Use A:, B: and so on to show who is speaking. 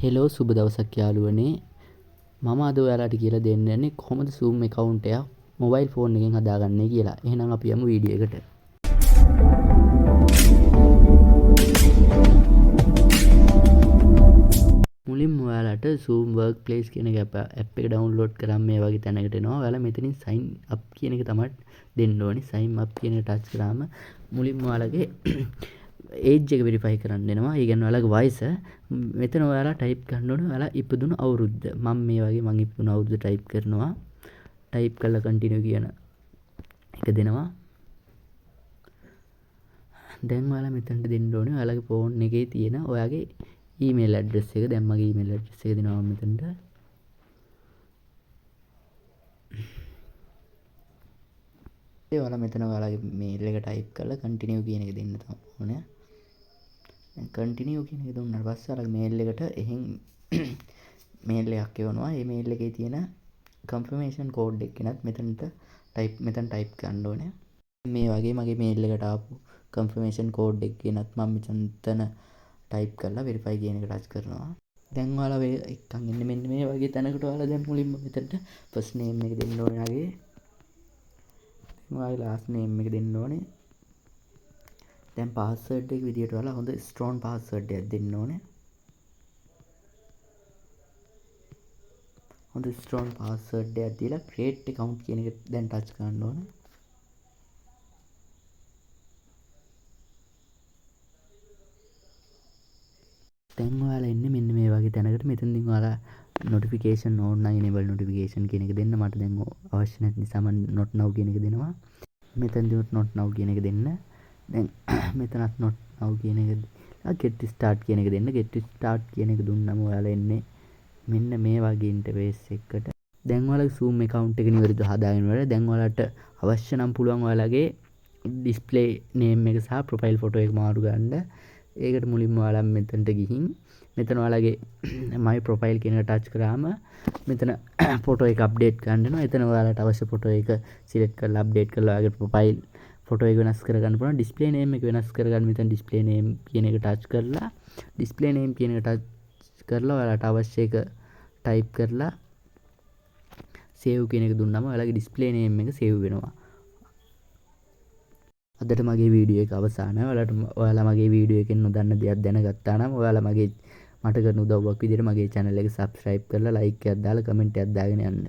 A: Hello සුබ දවසක් යාළුවනේ. මම අද ඔයාලට කියලා දෙන්න යන්නේ කොහොමද Zoom account එකක් මොබයිල් ෆෝන් එකෙන් හදාගන්නේ කියලා. එහෙනම් අපි යමු වීඩියෝ එකට. මුලින්ම ඔයාලට Zoom Workplace කියන app එක download කරාම මේ වගේ තැනකට එනවා. ඔයාලා මෙතනින් sign up කියන එක තමයි දෙන්න ඕනේ. sign up කියන එක touch කරාම මුලින්ම ඔයාලගේ ඒජ් එක වෙරිෆයි කරන්න දෙනවා. ඒ කියන්නේ ඔයාලගේ වයස. මෙතන ඔයාලා ටයිප් කරන්න ඕනේ ඔයාලා ඉපදුණු අවුරුද්ද. මම මේ වගේ මං ඉපදුණු අවුරුද්ද ටයිප් කරනවා. ටයිප් කරලා කන්ටිනියු කියන එක දෙනවා. දැන් ඔයාලා මෙතනට දෙන්න ඕනේ ඔයාලගේ ෆෝන් එකේ තියෙන ඔයාගේ ඊමේල් ඇඩ්‍රස් එක. දැන් මගේ ඊමේල් ඇඩ්‍රස් එක දෙනවා මම මෙතනට. ඒ ඔයාලා මෙතන ඔයාලගේ මේල් එක ටයිප් කරලා කන්ටිනියු කියන එක දෙන්න ඕනේ. දැන් කන්ටිනියු කියන එක දුන්නාට පස්සේ ඔයාලගේ මේල් එකට එහෙන් මේල් එකක් එවනවා. මේ මේල් එකේ තියෙන confirmation code එක කෙනත් මෙතන ටයිප් කරන්න ඕනේ. මේ වගේ මගේ මේල් එකට ආපු confirmation code එක කෙනත් මම මෙතන ටයිප් කරලා verify කියන එක ටච් කරනවා. දැන් ඔයාලා එක්කන් ඉන්නේ මෙන්න මේ වගේ තැනකට ඔයාලා දැන් මුලින්ම මෙතනට first name එක දෙන්න ඕනේ යාගේ. දැන් ඔයාගේ last name එක දෙන්න ඕනේ. දැන් password එක විදියට ඔයාලා හොඳ strong password එකක් දෙන්න ඕනේ. හොඳ strong password එකක් දීලා create account කියන එක දැන් touch කරන්න ඕනේ. දැන් ඔයාලා එන්නේ මෙන්න මේ වගේ තැනකට. මෙතනදී ඔයාලා notification on නම් enable notification කියන එක දෙන්න. මට දැන් අවශ්‍ය නැති නිසා මම not now කියන එක දෙනවා. මෙතනදී not now කියන එක දෙන්න. දැන් මෙතනත් not now කියන එක දීලා get start කියන එක දෙන්න. get start කියන එක දුන්නම ඔයාලා එන්නේ මෙන්න මේ වගේ ඉන්ටර්ෆේස් එකකට. දැන් ඔයාලගේ Zoom account එක නිවැරදිව හදාගෙන ඉවරයි. දැන් ඔයාලට අවශ්‍ය නම් පුළුවන් ඔයාලගේ display name එක සහ profile photo එක මාරු ගන්න. ඒකට මුලින්ම ඔයාලා මෙතනට ගිහින් මෙතන ඔයාලගේ my profile කියන එක touch කරාම මෙතන photo එක update කරන්න වෙනවා. එතන ඔයාලට අවශ්‍ය photo එක select කරලා update කරලා ඔයාගේ profile photo එක වෙනස් කරගන්න පුළුවන්. display name එක වෙනස් කරගන්න මෙතන display name කියන එක touch කරලා display name කියන එක touch කරලා ඔයාලට අවශ්‍ය එක type කරලා save කියන එක දුන්නාම ඔයාලගේ display name එක save වෙනවා. අදට මගේ වීඩියෝ එක අවසానයි. ඔයාලා මගේ වීඩියෝ එකෙන් නොදන්න දෙයක් දැනගත්තා නම් ඔයාලා මට කරන උදව්වක් විදිහට මගේ channel එක subscribe කරලා like එකක් දාලා comment එකක් දාගෙන යන්න.